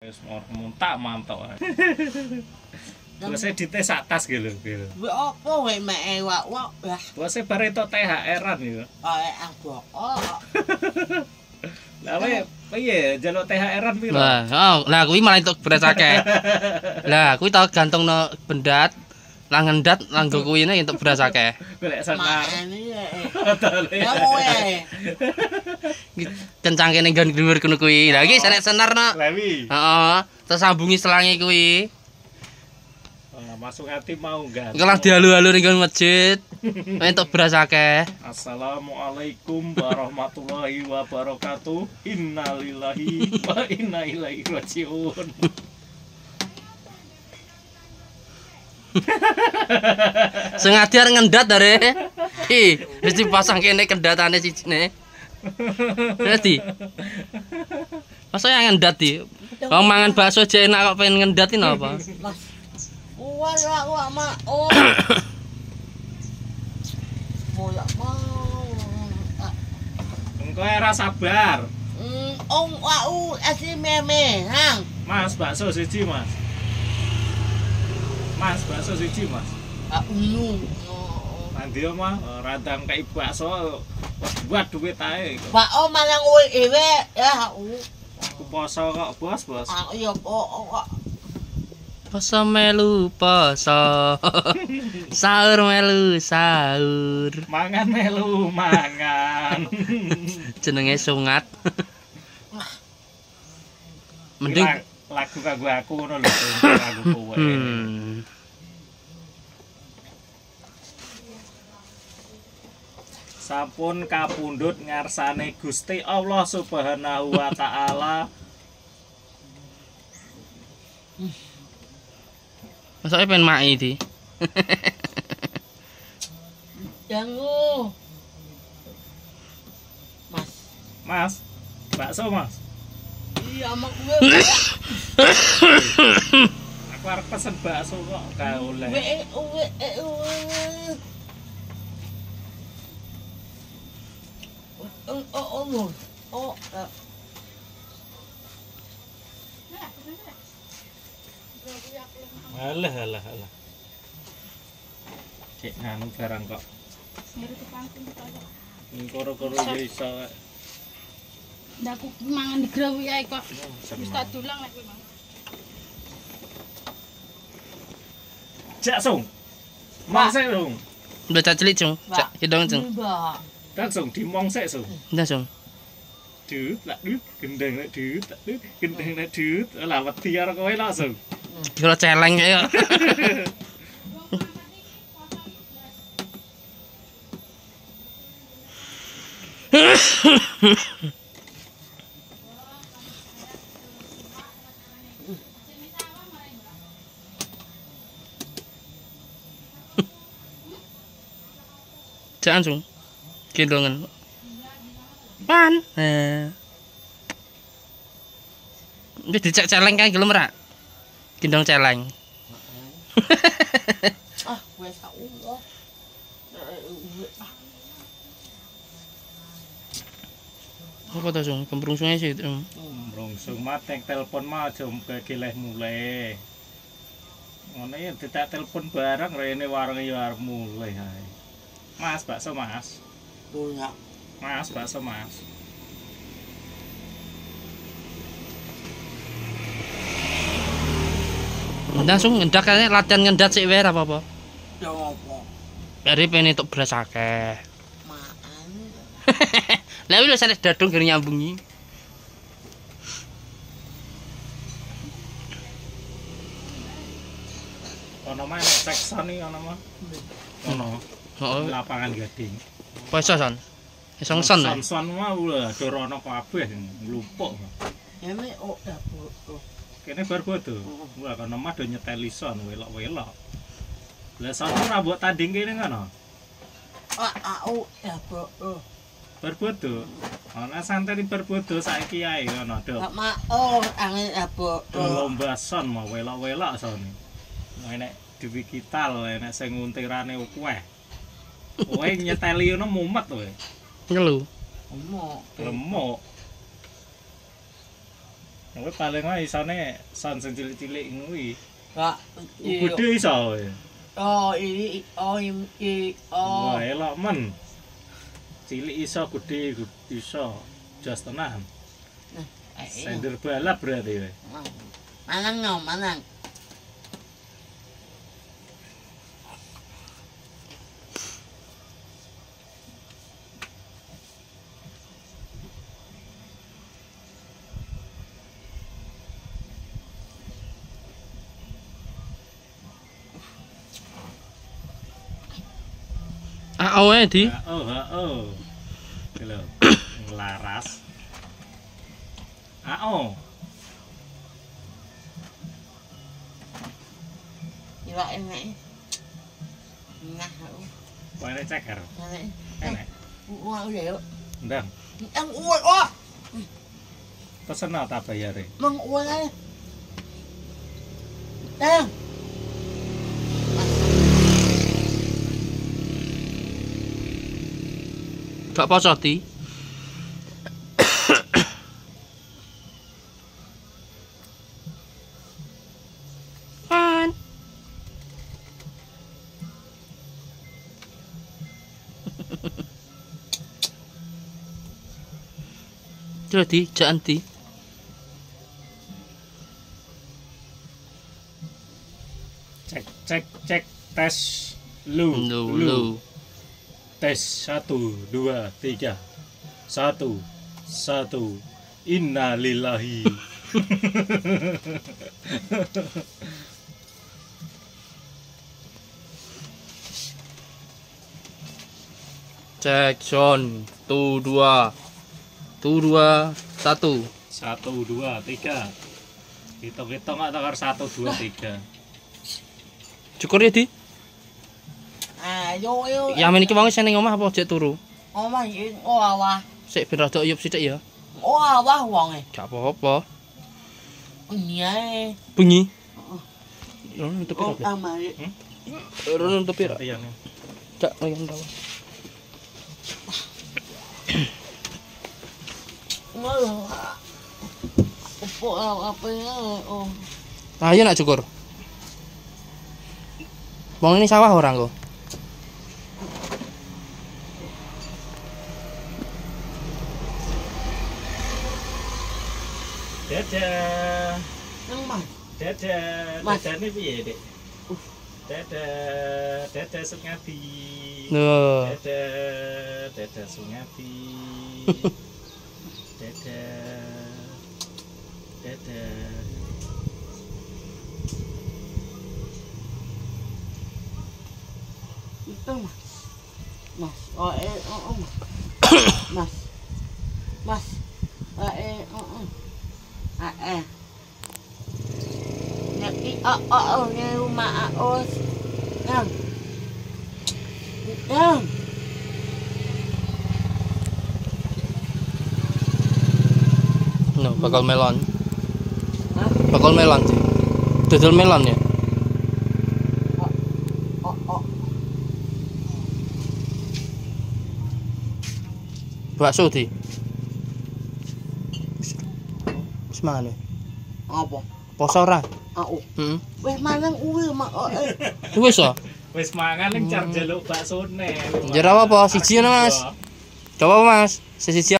Wis muntah mantap. Bose dites atas gitu. Apa wae mek wak lah. Bose bare to THR-an yo. Aku. Lah piye njaluk THR-an piro? Lah kuwi malah entuk beras akeh. Lah kuwi tau gantungno bendat, lah ngendat nganggo kuwine entuk beras akeh. Golek senar. Ya kowe. Kencang kene nggon dhuwur kono kuwi. Lah iki senek senarno. Lah wi. Heeh, tersambungi selange kuwi. Masuk hati mau enggak? Kalah dialu-alu ning nggon masjid. Entuk beras akeh. Assalamualaikum warahmatullahi wabarakatuh. Innalillahi wa inna ilaihi rajiun. Sengaja ngendat are. Wis dipasang kene kendatane sijine. Dadi. Masa yang ngendat iki? Wong mangan bakso jek enak kok pengen ngendatin apa? Wah mak. Oh. Bola mau. Engko ora sabar. Asli meme, hang. Mas, bakso siji, Mas. Mas, bakso siji, Mas. Nanti mah radang kayak bakso buat duit ae. Pak malang uwe ewe ya. Aku poso kok, Bos. Iya kok. Poso melu poso. Sahur melu sahur. Mangan melu mangan. Jenenge sungat. Mending lagu kanggo aku ngono lho, lagu kowe. Sampun kapundhut ngarsane Gusti Allah Subhanahu wa taala. Masake pengen mai di. Jangu. Mas, bakso, Mas. Iya, mak gue. Aku arep pesen bakso kok gak oleh. Alah. Cek nganu barang kok. Ning koro-koro ya iso. Ndak aku mangan di grawi ae kok. Wis tak dulang nek kowe mang. Jak sung. Masek sung. Udah cilik cung, cak hidung cung. Tak sung dimong sek sung. Ndak cung. Dut, lak dut, gendeng lak dut, gendeng lak dut. Lah wedi karo kowe langsung. Kira celeng ya. Jangan cung. Gendongan. Pan. Wis dicek celeng kae gelem ra? Gendong celeng. Wes Allah. Apa ta cung? Kemprungsunge sih. Brungsung matek telepon mah aja gileh mulai. Ngono ya ditak telepon bareng rene warunge ya arep mulai hae. Mas, bakso, Mas. Punya. Mas, bakso, Mas. Langsung ngendak ae latihan ngendat sik wae ora apa-apa. Ya apa? Dari pengen entuk beras akeh. Maan. Lah wis sanes dadung gere nyambungi. Ono mah sekson iki ono mah. Ono. Heeh. Lapangan Gading. Poso son. Iso ngson. Son mah ulah dorono kabeh nglumpuk. Eme dapur. Kene bar bodo. Wah kono mah do nyeteli son welok-welok. Lah son ora mbok tanding kene ngono. Dapur. Bar bodo. Ana santai bar bodo saiki ae ngono do. Angin dapur. Lomba son mah welok-welok son. Enek diwikital enek sing nguntirane akeh. Kowe nyeteli ngono mumet kowe. Ngelu. Lemok. Lemuk. Kowe paling wae isane son sing cilik-cilik kuwi. Kak. Gede iso. Oh, ini Wah, elok men. Cilik iso, gede iso. Jos tenan. Sender balap berarti kowe. Manang no, manang. Ae di. Oh. Lho. Nglaras. Iwak enek. Nah, Kowe ceker. enek. Enek. Uang udah yuk. Ndang. Ang uang, oh, Pesen ta bayare? mang uang aja. Tang. Gak poso di. Kan. Jadi jangan di. Cek tes lu. Tes 1 2 3. 1 Innalillahi. Cek sound. 2 1. 1 2 3. Hitung-hitung gak takar 1 2 3. Cukur ya di. Ayo. Yang ini wong sing ning omah apa jek turu? Omah iki awah. Sik ben rada uyup sithik ya. Awah wonge. Gak apa-apa. Iya. Bengi. Yo nutup Oh, pira? amare. Nutup pira? Iya. Cak ngono ta. Malah. Apa ya? Oh. Ayo nak cukur. Wong ini sawah orang kok. Dadah. Nang Mas. Dadah. Mas. Dadane piye, Dik? Dadah Sungati. Loh. Dadah Sungati. Dadah. Itu Mas. Mas. Oh, Mas. Mas. Nanti nya rumah aos. Yang. No, bakal melon. Hah? Bakal melon sih. Dodol melon ya. Oh. Bakso di. Wis mangan ya. Apa? Poso ora? Aku. Heeh. Wes manang uwi mak. Wis ah. Wis mangan ning jar njaluk baksone. Njar apa? Siji ngono, Mas. Coba Mas. Siji